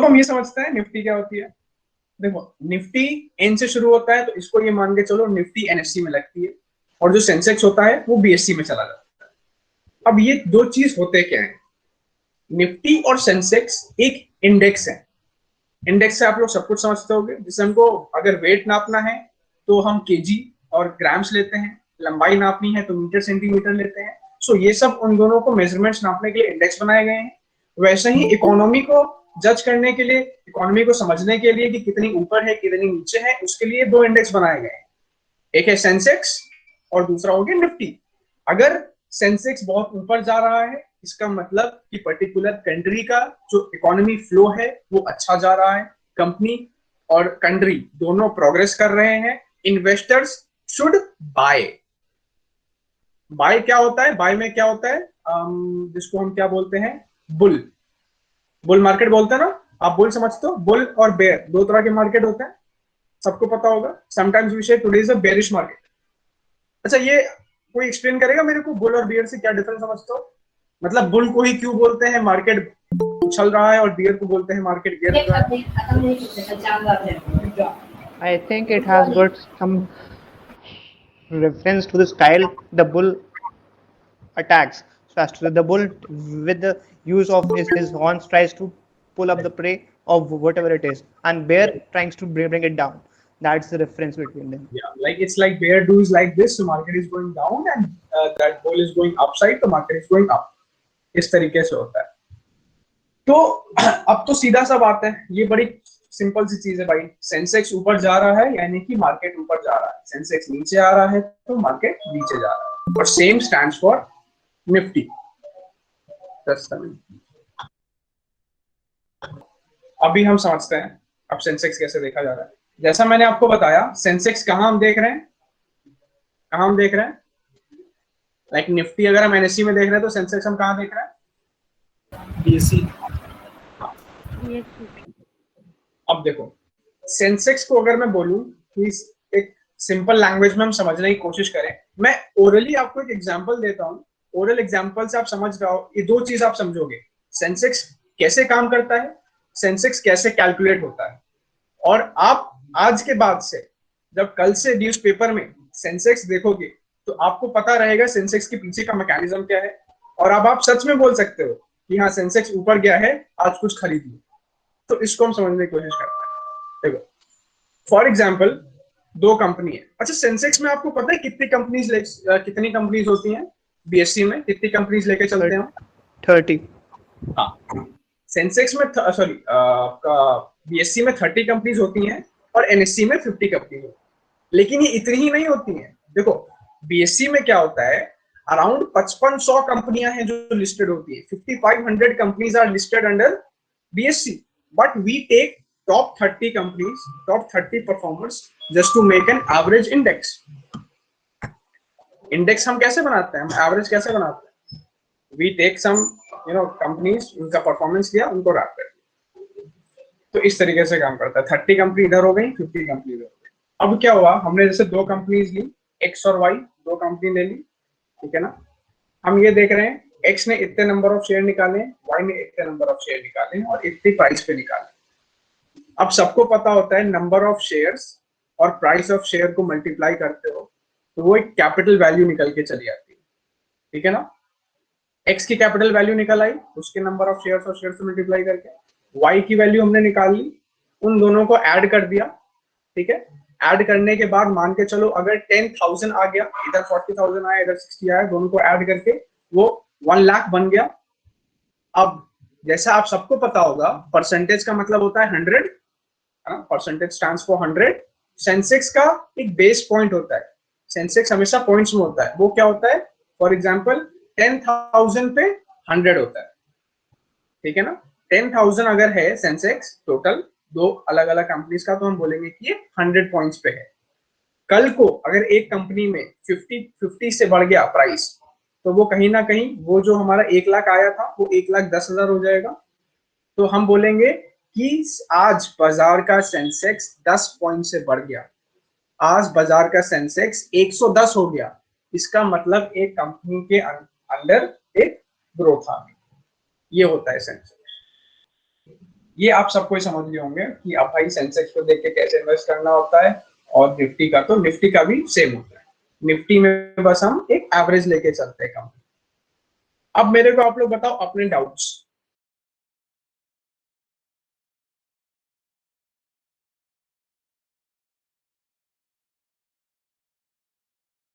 अब हम ये समझते हैं निफ्टी क्या होती है। देखो निफ्टी एन से शुरू होता है, तो इसको ये मान के चलो निफ्टी एनएससी में लगती है, और जो सेंसेक्स होता है वो बीएससी में चला जाता है। अब ये दो चीज होते क्या है, निफ्टी और सेंसेक्स एक इंडेक्स है। इंडेक्स से आप लोग सब कुछ समझते होंगे, जिसे हमको अगर वेट नापना है तो हम केजी और ग्राम्स लेते हैं, लंबाई नापनी है तो मीटर सेंटीमीटर लेते हैं। सो ये सब उन दोनों को मेजरमेंट्स नापने के लिए इंडेक्स बनाए गए हैं। वैसे ही इकोनॉमी को जज करने के लिए, इकोनॉमी को समझने के लिए कि कितनी ऊपर है कितनी नीचे है, उसके लिए दो इंडेक्स बनाए गए हैं। एक है सेंसेक्स और दूसरा हो गया निफ्टी। अगर सेंसेक्स बहुत ऊपर जा रहा है, इसका मतलब कि पर्टिकुलर कंट्री का जो इकोनॉमी फ्लो है वो अच्छा जा रहा है, कंपनी और कंट्री दोनों प्रोग्रेस कर रहे हैं, इन्वेस्टर्स शुड बाय। बाय क्या होता है, बाय में क्या होता है, जिसको हम क्या बोलते हैं, बुल, बुल मार्केट बोलते हैं ना। आप बुल समझते हो, बुल और बेयर दो तरह के मार्केट होते हैं, सबको पता होगा। समटाइम्स वी से today is a bearish market. अच्छा ये कोई एक्सप्लेन करेगा मेरे को, बुल और बियर से क्या डिफरेंस समझते हो? मतलब बुल को ही क्यों बोलते हैं मार्केट उछल रहा है, और बियर को बोलते हैं मार्केट गिर रहा है? I think it has got some reference to the style the bull attacks. So as to the bull with the use of his horns tries to pull up the prey of whatever it is, and bear tries to bring it down. That's the reference between them. Yeah, like it's like bear does like this, so market is going down, and that bull is going upside, so market is going up. इस तरीके से होता है। तो अब तो सीधा सा बात है, ये बड़ी सिंपल सी चीज है भाई। सेंसेक्स ऊपर जा रहा है यानी कि मार्केट ऊपर जा रहा है, सेंसेक्स नीचे आ रहा है तो मार्केट नीचे जा रहा है, और सेम स्टैंड्स फॉर निफ्टी। अभी हम समझते हैं अब सेंसेक्स कैसे देखा जा रहा है। जैसा मैंने आपको बताया, सेंसेक्स कहाँ हम देख रहे हैं, कहाँ हम देख रहे हैं, लाइक निफ्टी अगर हम एनएससी में देख रहे हैं तो सेंसेक्स हम कहाँ देख रहे हैं, बीएससी। अब देखो सेंसेक्स को अगर मैं बोलूं कि एक सिंपल लैंग्वेज में हम समझने की कोशिश करें, मैं ओरली आपको एक एग्जांपल देता हूं, ओरल एग्जांपल से आप समझ रहे हो, ये दो चीज आप समझोगे, सेंसेक्स कैसे काम करता है, सेंसेक्स कैसे कैलकुलेट होता है। और आप आज के बाद से जब कल से न्यूज़पेपर में सेंसेक्स देखोगे तो आपको पता रहेगा सेंसेक्स के पीछे का मैकेनिज्म क्या है, और अब आप सच में बोल सकते हो कि हाँ सेंसेक्स ऊपर गया है, आज कुछ खरीद लो। तो इसको हम समझने की कोशिश करते हैं। देखो फॉर एग्जाम्पल दो कंपनी है। अच्छा सेंसेक्स में आपको पता है कितनी कंपनीज होती हैं, बीएससी में कितनी कंपनीज लेके चलते हैं? 30। हाँ, सेंसेक्स में सॉरी बीएससी में 30 कंपनीज होती हैं और एनएससी में 50 कंपनीज होती हैं। लेकिन ये इतनी ही नहीं होती हैं। देखो बीएससी में क्या होता है, अराउंड 5500 कंपनियां हैं जो लिस्टेड होती है, 5500 companies are listed under BSE, but we take top 30 companies, top 30 performers just to make an average index. Index हम कैसे बनाते हैं, हम एवरेज कैसे बनाते हैं, वी टेक सम कंपनीज, उनका परफॉर्मेंस किया, उनको रैप कर दिया। तो इस तरीके से काम करता है। 30 कंपनी इधर हो गई, 50 कंपनी इधर हो गई। अब क्या हुआ, हमने जैसे दो कंपनीज ली, एक्स और वाई, दो कंपनी ले ली, ठीक है ना। हम ये देख रहे हैं एक्स ने इतने नंबर ऑफ शेयर निकाले, वाई ने इतने नंबर ऑफ शेयर निकाले और इतनी प्राइस पे निकाले। अब सबको पता होता है नंबर ऑफ शेयर्स और प्राइस ऑफ शेयर को मल्टीप्लाई करते हो तो वो एक कैपिटल वैल्यू निकल के चली आती है, ठीक है ना। एक्स की कैपिटल वैल्यू निकल आई, उसके नंबर ऑफ शेयर्स और शेयर से मल्टीप्लाई करके वाई की वैल्यू हमने निकाल ली, उन दोनों को ऐड कर दिया, ठीक है। ऐड करने के बाद मान के चलो अगर 10,000 आ गया, इधर 40,000 आया, इधर 60 आया, दोनों को ऐड करके वो 1 लाख बन गया। अब जैसा आप सबको पता होगा परसेंटेज का मतलब होता है 100, परसेंटेज स्टैंड्स फॉर 100। सेंसेक्स का एक बेस पॉइंट होता है, सेंसेक्स हमेशा पॉइंट्स में होता है, वो क्या होता है, फॉर एग्जांपल 10,000 पे 100 होता है, ठीक है ना। 10,000 अगर है सेंसेक्स टोटल दो अलग अलग कंपनीज का, तो हम बोलेंगे कि ये 100 पॉइंट्स पे है। कल को अगर एक कंपनी में 50 से बढ़ गया प्राइस, तो वो कहीं ना कहीं वो जो हमारा 1 लाख आया था वो 1,10,000 हो जाएगा। तो हम बोलेंगे कि आज बाजार का सेंसेक्स 10 पॉइंट से बढ़ गया, आज बाजार का सेंसेक्स 110 हो गया, इसका मतलब एक कंपनी के अंदर एक ग्रोथ आ गई। ये होता है सेंसेक्स। ये आप सबको समझ लिए होंगे कि अब भाई सेंसेक्स को देख के कैसे इन्वेस्ट करना होता है, और निफ्टी का, तो निफ्टी का भी सेम होता है। निफ्टी में बस हम एक एवरेज लेके चलते हैं कंपनी। अब मेरे को आप लोग बताओ अपने डाउट्स।